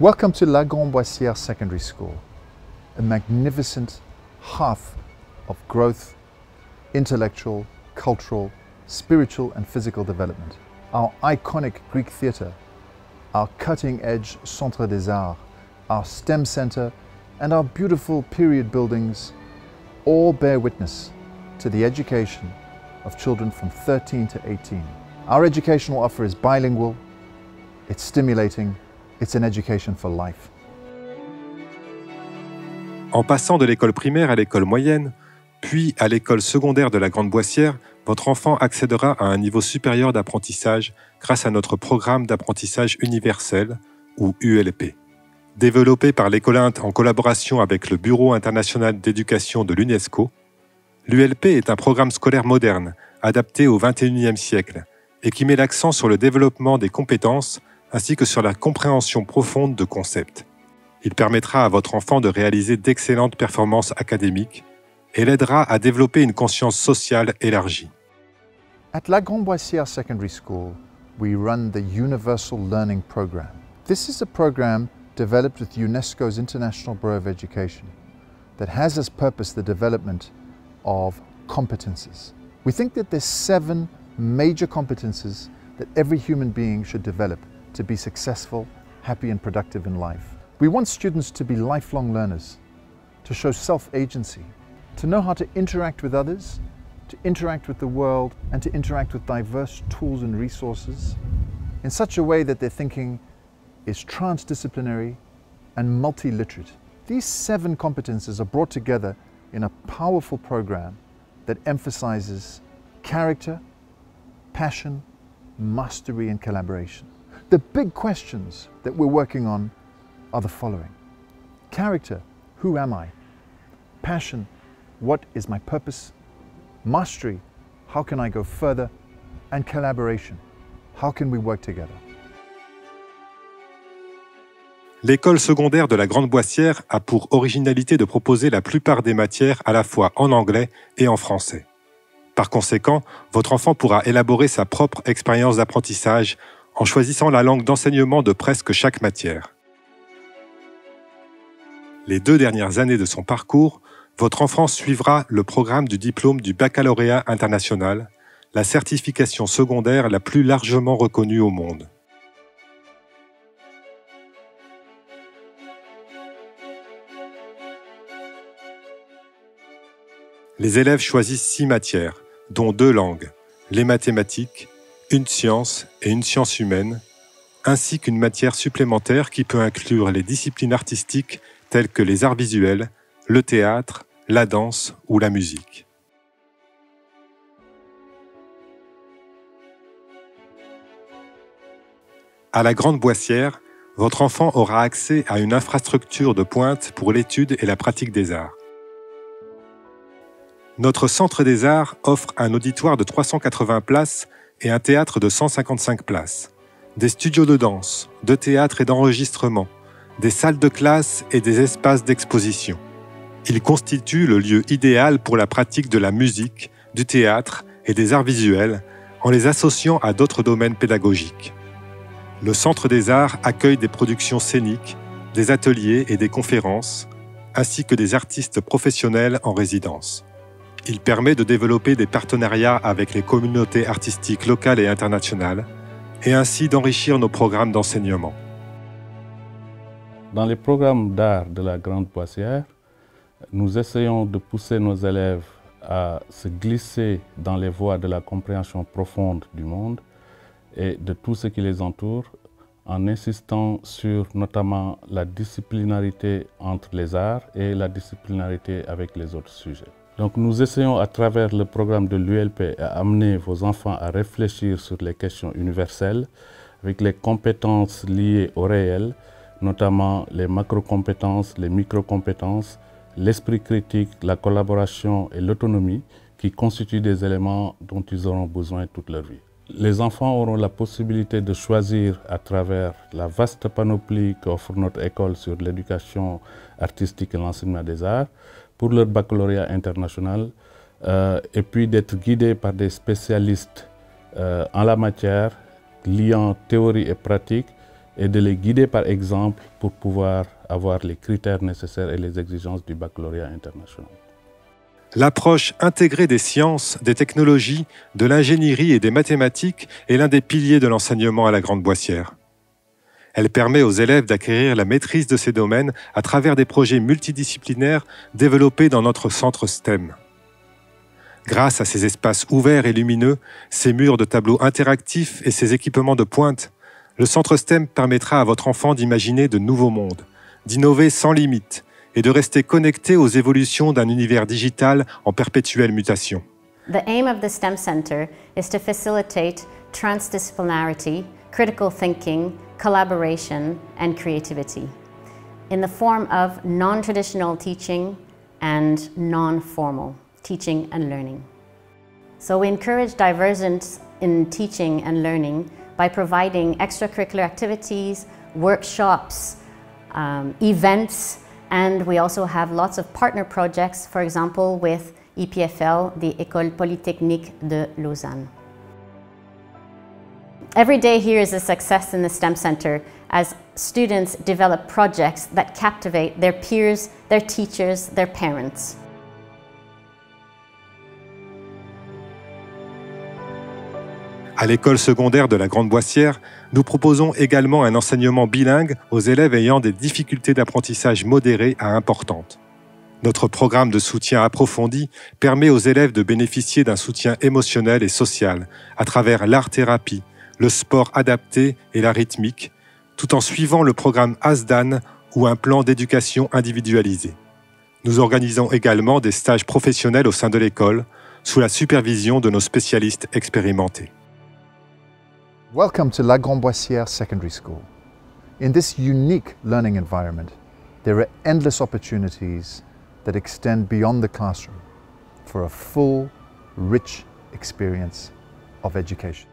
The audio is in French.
Welcome to La Grandboissière Secondary School, a magnificent hearth of growth, intellectual, cultural, spiritual and physical development. Our iconic Greek theatre, our cutting-edge Centre des Arts, our STEM Centre and our beautiful period buildings all bear witness to the education of children from 13 to 18. Our educational offer is bilingual, it's stimulating, it's an education for life. En passant de l'école primaire à l'école moyenne, puis à l'école secondaire de la Grandboissière, votre enfant accédera à un niveau supérieur d'apprentissage grâce à notre programme d'apprentissage universel, ou ULP. Développé par l'École Inde en collaboration avec le Bureau international d'éducation de l'UNESCO, l'ULP est un programme scolaire moderne, adapté au XXIe siècle, et qui met l'accent sur le développement des compétences ainsi que sur la compréhension profonde de concepts. Il permettra à votre enfant de réaliser d'excellentes performances académiques et l'aidera à développer une conscience sociale élargie. At La Grandboissière Secondary School, we run the Universal Learning Program. This is a program developed with UNESCO's International Bureau of Education that has as purpose the development of competences. We think that there's 7 major competences that every human being should develop to be successful, happy and productive in life. We want students to be lifelong learners, to show self-agency, to know how to interact with others, to interact with the world and to interact with diverse tools and resources in such a way that their thinking is transdisciplinary and multi-literate. These 7 competences are brought together in a powerful program that emphasizes character, passion, mastery and collaboration. The big questions that we're working on are the following. Character, who am I? Passion, what is my purpose? Mastery, how can I go further? And collaboration, how can we work together? L'école secondaire de la Grandboissière a pour originalité de proposer la plupart des matières à la fois en anglais et en français. Par conséquent, votre enfant pourra élaborer sa propre expérience d'apprentissage en choisissant la langue d'enseignement de presque chaque matière. Les 2 dernières années de son parcours, votre enfant suivra le programme du diplôme du baccalauréat international, la certification secondaire la plus largement reconnue au monde. Les élèves choisissent 6 matières, dont 2 langues, les mathématiques, une science et une science humaine, ainsi qu'une matière supplémentaire qui peut inclure les disciplines artistiques telles que les arts visuels, le théâtre, la danse ou la musique. À la Grandboissière, votre enfant aura accès à une infrastructure de pointe pour l'étude et la pratique des arts. Notre Centre des Arts offre un auditoire de 380 places et un théâtre de 155 places, des studios de danse, de théâtre et d'enregistrement, des salles de classe et des espaces d'exposition. Il constitue le lieu idéal pour la pratique de la musique, du théâtre et des arts visuels en les associant à d'autres domaines pédagogiques. Le Centre des Arts accueille des productions scéniques, des ateliers et des conférences, ainsi que des artistes professionnels en résidence. Il permet de développer des partenariats avec les communautés artistiques locales et internationales et ainsi d'enrichir nos programmes d'enseignement. Dans les programmes d'art de la Grandboissière, nous essayons de pousser nos élèves à se glisser dans les voies de la compréhension profonde du monde et de tout ce qui les entoure, en insistant sur notamment la disciplinarité entre les arts et la disciplinarité avec les autres sujets. Donc nous essayons à travers le programme de l'ULP à amener vos enfants à réfléchir sur les questions universelles avec les compétences liées au réel, notamment les macro-compétences, les micro-compétences, l'esprit critique, la collaboration et l'autonomie qui constituent des éléments dont ils auront besoin toute leur vie. Les enfants auront la possibilité de choisir à travers la vaste panoplie qu'offre notre école sur l'éducation artistique et l'enseignement des arts pour leur baccalauréat international et puis d'être guidés par des spécialistes en la matière, liant théorie et pratique et de les guider par exemple pour pouvoir avoir les critères nécessaires et les exigences du baccalauréat international. L'approche intégrée des sciences, des technologies, de l'ingénierie et des mathématiques est l'un des piliers de l'enseignement à la Grande Boissière. Elle permet aux élèves d'acquérir la maîtrise de ces domaines à travers des projets multidisciplinaires développés dans notre centre STEM. Grâce à ces espaces ouverts et lumineux, ces murs de tableaux interactifs et ces équipements de pointe, le centre STEM permettra à votre enfant d'imaginer de nouveaux mondes, d'innover sans limite et de rester connecté aux évolutions d'un univers digital en perpétuelle mutation. The aim of the STEM Center is to facilitate transdisciplinarity, critical thinking, collaboration, and creativity in the form of non-traditional teaching and non-formal teaching and learning. So we encourage divergence in teaching and learning by providing extracurricular activities, workshops, events, and we also have lots of partner projects, for example, with EPFL, the École Polytechnique de Lausanne. Every day here is a success in the STEM Center as students develop projects that captivate their peers, their teachers, their parents. À l'école secondaire de la Grande Boissière, nous proposons également un enseignement bilingue aux élèves ayant des difficultés d'apprentissage modérées à importantes. Notre programme de soutien approfondi permet aux élèves de bénéficier d'un soutien émotionnel et social à travers l'art-thérapie, le sport adapté et la rythmique, tout en suivant le programme ASDAN ou un plan d'éducation individualisé. Nous organisons également des stages professionnels au sein de l'école, sous la supervision de nos spécialistes expérimentés. Welcome to La Grande Boissière Secondary School. In this unique learning environment, there are endless opportunities that extend beyond the classroom for a full, rich experience of education.